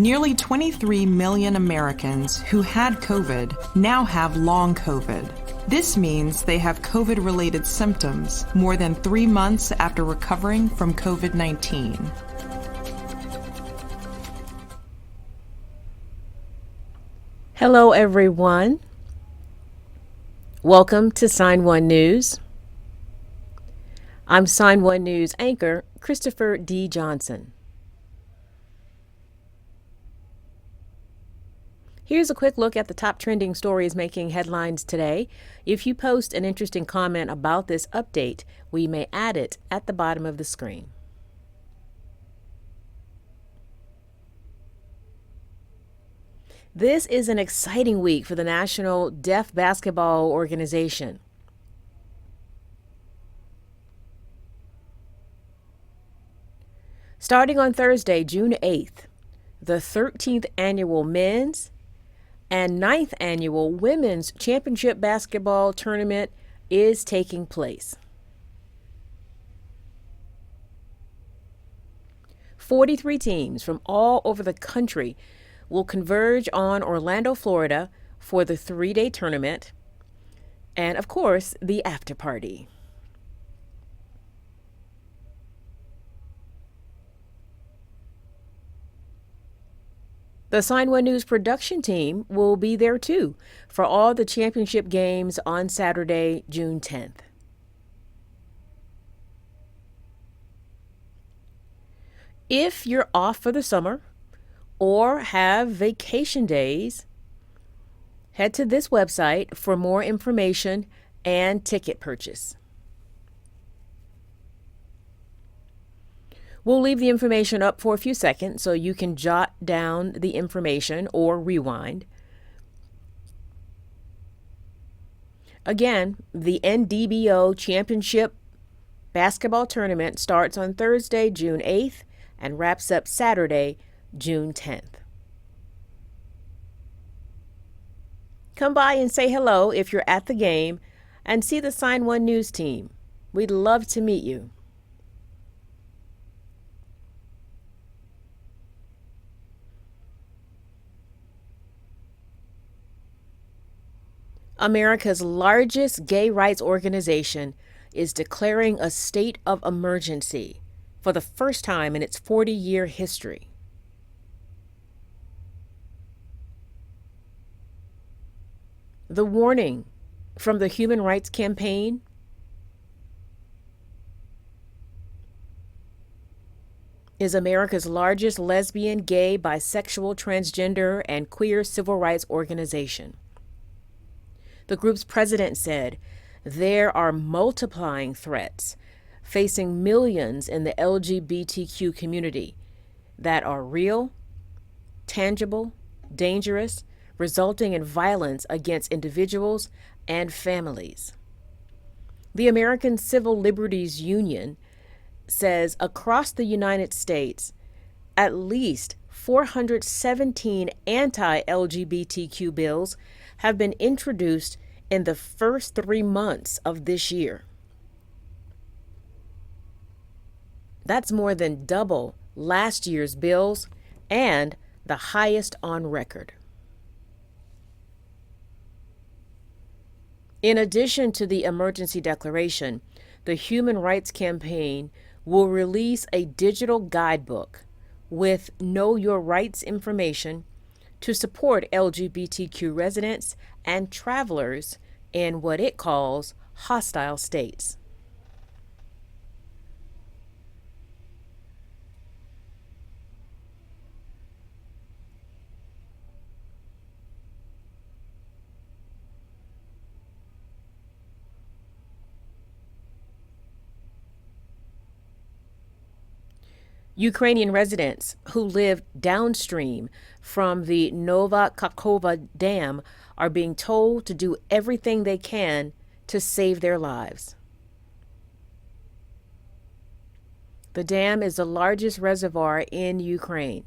Nearly 23 million Americans who had COVID now have long COVID. This means they have COVID-related symptoms more than 3 months after recovering from COVID-19. Hello, everyone. Welcome to Sign1News. I'm Sign1News anchor Christopher D. Johnson. Here's a quick look at the top trending stories making headlines today. If you post an interesting comment about this update, we may add it at the bottom of the screen. This is an exciting week for the National Deaf Basketball Organization. Starting on Thursday, June 8th, the 13th annual men's and 9th annual women's championship basketball tournament is taking place. 43 teams from all over the country will converge on Orlando, Florida for the 3-day tournament and, of course, the after party. The Sign1News production team will be there too for all the championship games on Saturday, June 10th. If you're off for the summer or have vacation days, head to this website for more information and ticket purchase. We'll leave the information up for a few seconds so you can jot down the information or rewind. Again, the NDBO Championship Basketball Tournament starts on Thursday, June 8th and wraps up Saturday, June 10th. Come by and say hello if you're at the game and see the Sign1News team. We'd love to meet you. America's largest gay rights organization is declaring a state of emergency for the first time in its 40-year history. The warning from the Human Rights Campaign is America's largest lesbian, gay, bisexual, transgender, and queer civil rights organization. The group's president said, "There are multiplying threats facing millions in the LGBTQ community that are real, tangible, dangerous, resulting in violence against individuals and families." The American Civil Liberties Union says across the United States, at least 417 anti-LGBTQ bills have been introduced in the first 3 months of this year. That's more than double last year's bills and the highest on record. In addition to the emergency declaration, the Human Rights Campaign will release a digital guidebook with Know Your Rights information to support LGBTQ residents and travelers in what it calls hostile states. Ukrainian residents who live downstream from the Nova Kakhovka Dam are being told to do everything they can to save their lives. The dam is the largest reservoir in Ukraine.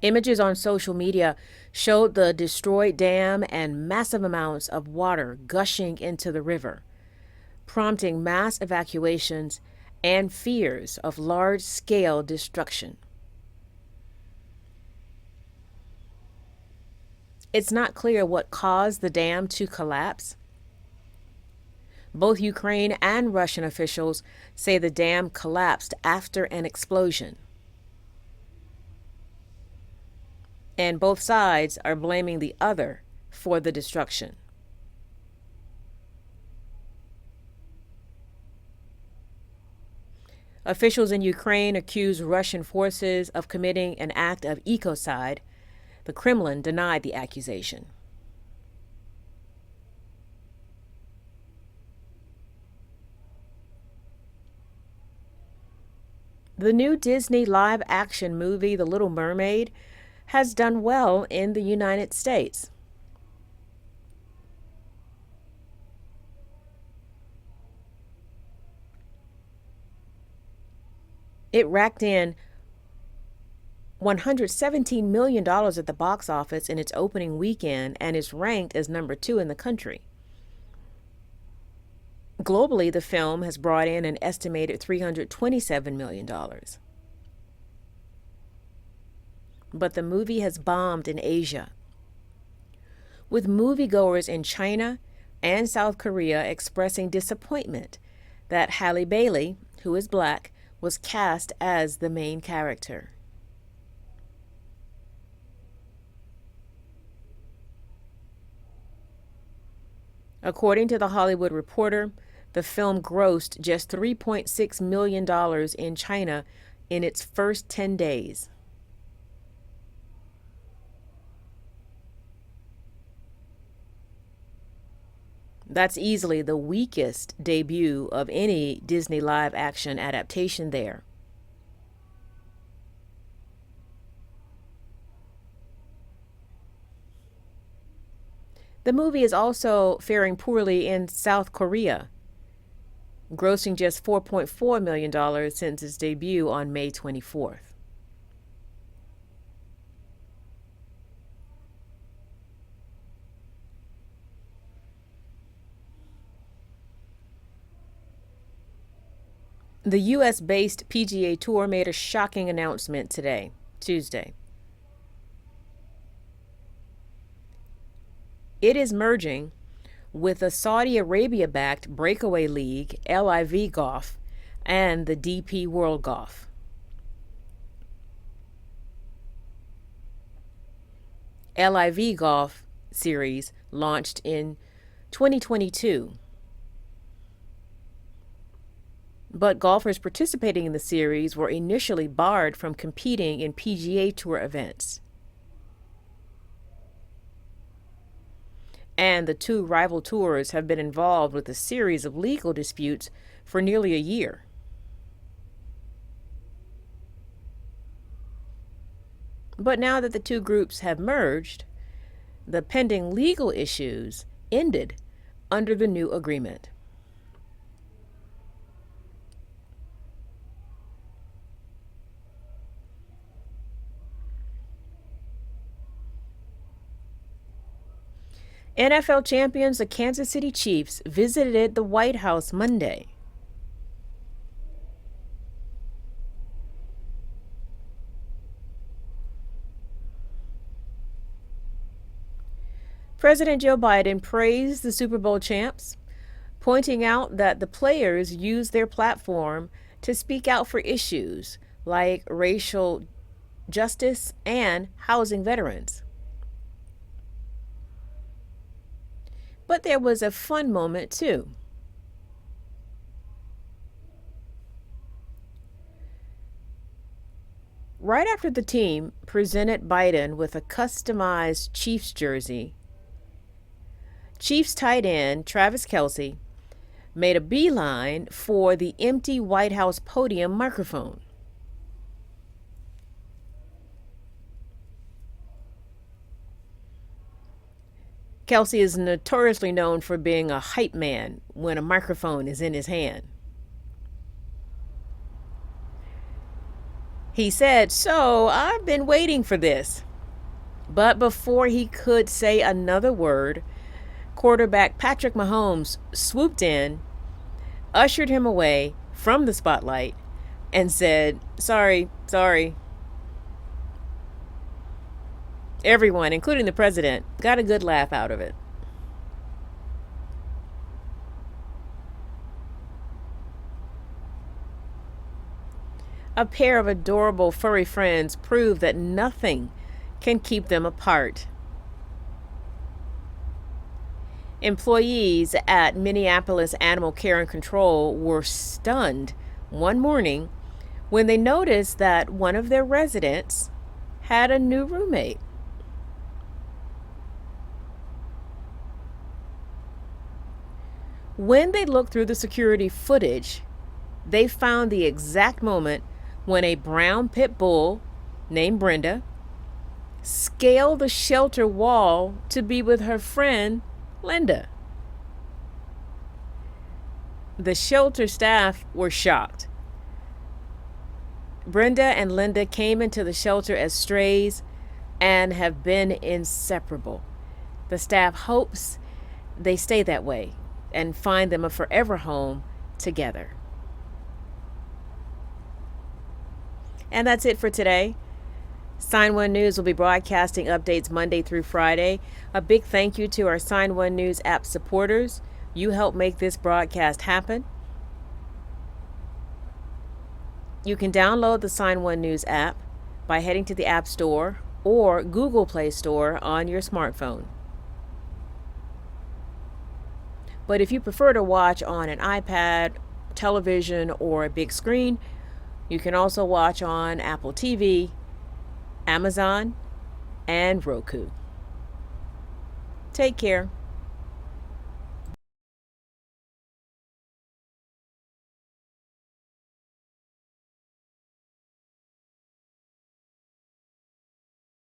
Images on social media showed the destroyed dam and massive amounts of water gushing into the river. prompting mass evacuations and fears of large-scale destruction. It's not clear what caused the dam to collapse. Both Ukraine and Russian officials say the dam collapsed after an explosion. And both sides are blaming the other for the destruction. Officials in Ukraine accuse Russian forces of committing an act of ecocide. The Kremlin denied the accusation. The new Disney live-action movie, The Little Mermaid, has done well in the United States. It racked in $117 million at the box office in its opening weekend and is ranked as number 2 in the country. Globally, the film has brought in an estimated $327 million. But the movie has bombed in Asia, with moviegoers in China and South Korea expressing disappointment that Halle Bailey, who is Black, was cast as the main character. According to The Hollywood Reporter, the film grossed just $3.6 million in China in its first 10 days. That's easily the weakest debut of any Disney live-action adaptation there. The movie is also faring poorly in South Korea, grossing just $4.4 million since its debut on May 24th. The U.S.-based PGA Tour made a shocking announcement today, Tuesday. It is merging with the Saudi Arabia-backed breakaway league, LIV Golf, and the DP World Golf. LIV Golf Series launched in 2022. But golfers participating in the series were initially barred from competing in PGA Tour events. And the two rival tours have been involved with a series of legal disputes for nearly a year. But now that the two groups have merged, the pending legal issues ended under the new agreement. NFL champions, the Kansas City Chiefs, visited the White House Monday. President Joe Biden praised the Super Bowl champs, pointing out that the players used their platform to speak out for issues like racial justice and housing veterans. But there was a fun moment, too. Right after the team presented Biden with a customized Chiefs jersey, Chiefs tight end Travis Kelce made a beeline for the empty White House podium microphone. Kelce is notoriously known for being a hype man when a microphone is in his hand. He said, "So I've been waiting for this." But before he could say another word, quarterback Patrick Mahomes swooped in, ushered him away from the spotlight and said, "Sorry, sorry." Everyone, including the president, got a good laugh out of it. A pair of adorable furry friends prove that nothing can keep them apart. Employees at Minneapolis Animal Care and Control were stunned one morning when they noticed that one of their residents had a new roommate. When they looked through the security footage, they found the exact moment when a brown pit bull named Brenda scaled the shelter wall to be with her friend Linda. The shelter staff were shocked. Brenda and Linda came into the shelter as strays and have been inseparable. The staff hopes they stay that way and find them a forever home together. And that's it for today. Sign1News will be broadcasting updates Monday through Friday. A big thank you to our Sign1News app supporters. You help make this broadcast happen. You can download the Sign1News app by heading to the App Store or Google Play Store on your smartphone. But if you prefer to watch on an iPad, television, or a big screen, you can also watch on Apple TV, Amazon, and Roku. Take care.